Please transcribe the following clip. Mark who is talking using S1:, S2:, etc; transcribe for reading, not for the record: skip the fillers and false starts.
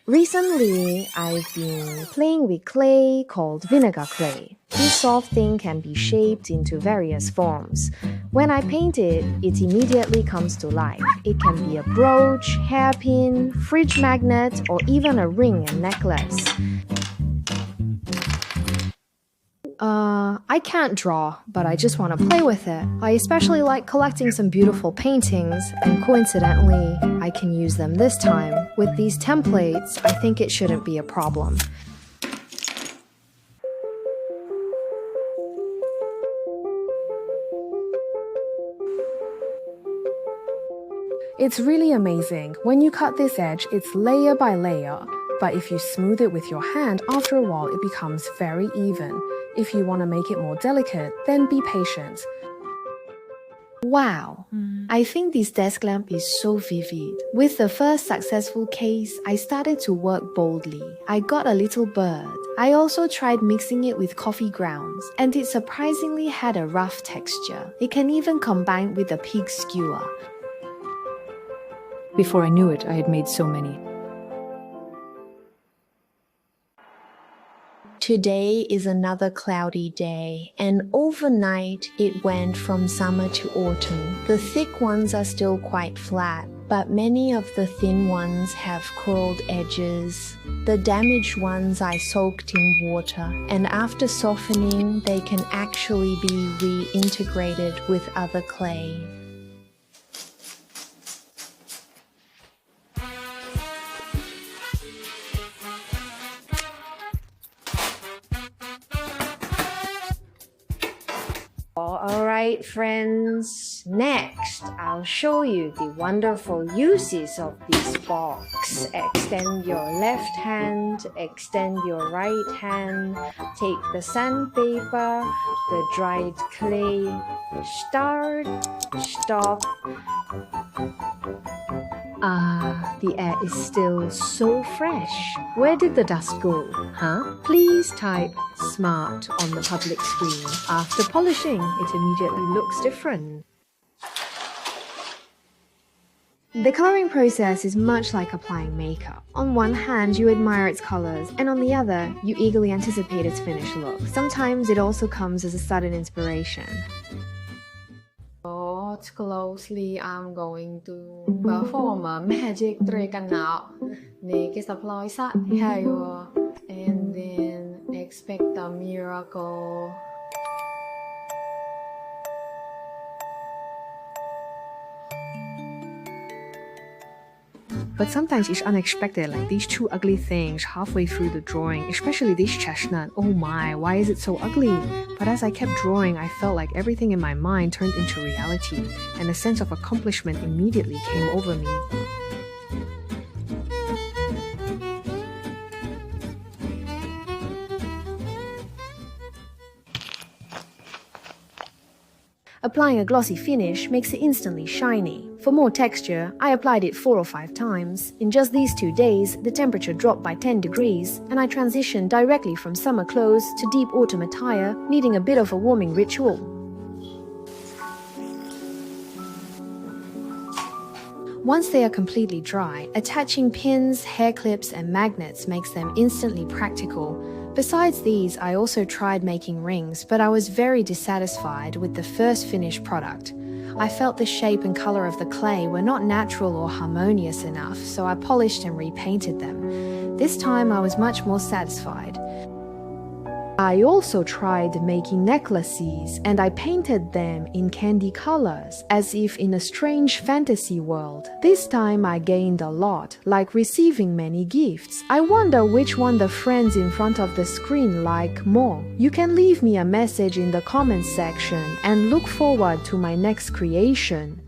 S1: Recently, I've been playing with clay called vinegar clay. This soft thing can be shaped into various forms. When I paint it, it immediately comes to life. It can be a brooch, hairpin, fridge magnet, or even a ring and necklace. I can't draw, but I just want to play with it. I especially like collecting some beautiful paintings, and coincidentally, I can use them this time. With these templates, I think it shouldn't be a problem. It's really amazing. When you cut this edge, it's layer by layer. But if you smooth it with your hand, after a while it becomes very even. If you want to make it more delicate, then be patient. Wow! I think this desk lamp is so vivid. With the first successful case, I started to work boldly. I got a little bird. I also tried mixing it with coffee grounds, and it surprisingly had a rough texture. It can even combine with a pig skewer.
S2: Before I knew it, I had made so many.
S1: Today is another cloudy day, and overnight it went from summer to autumn. The thick ones are still quite flat, but many of the thin ones have curled edges. The damaged ones I soaked in water, and after softening, they can actually be reintegrated with other clay. Alright friends, next I'll show you the wonderful uses of this box. Extend your left hand, extend your right hand, take the sandpaper, the dried clay, start, stop. The air is still so fresh. Where did the dust go, huh? Please type SMART on the public screen. After polishing, it immediately looks different. The coloring process is much like applying makeup. On one hand, you admire its colors, and on the other, you eagerly anticipate its finished look. Sometimes it also comes as a sudden inspiration. Closely, I'm going to perform a magic trick now. Make it apply hair and then expect a miracle. But sometimes it's unexpected, like these two ugly things halfway through the drawing, especially this chestnut. Oh my, why is it so ugly? But as I kept drawing, I felt like everything in my mind turned into reality, and a sense of accomplishment immediately came over me. Applying a glossy finish makes it instantly shiny. For more texture, I applied it 4 or 5 times. In just these 2 days, the temperature dropped by 10 degrees, and I transitioned directly from summer clothes to deep autumn attire, needing a bit of a warming ritual. Once they are completely dry, attaching pins, hair clips, and magnets makes them instantly practical. Besides these, I also tried making rings, but I was very dissatisfied with the first finished product. I felt the shape and color of the clay were not natural or harmonious enough, so I polished and repainted them. This time I was much more satisfied. I also tried making necklaces, and I painted them in candy colors, as if in a strange fantasy world. This time I gained a lot, like receiving many gifts. I wonder which one the friends in front of the screen like more. You can leave me a message in the comments section and look forward to my next creation.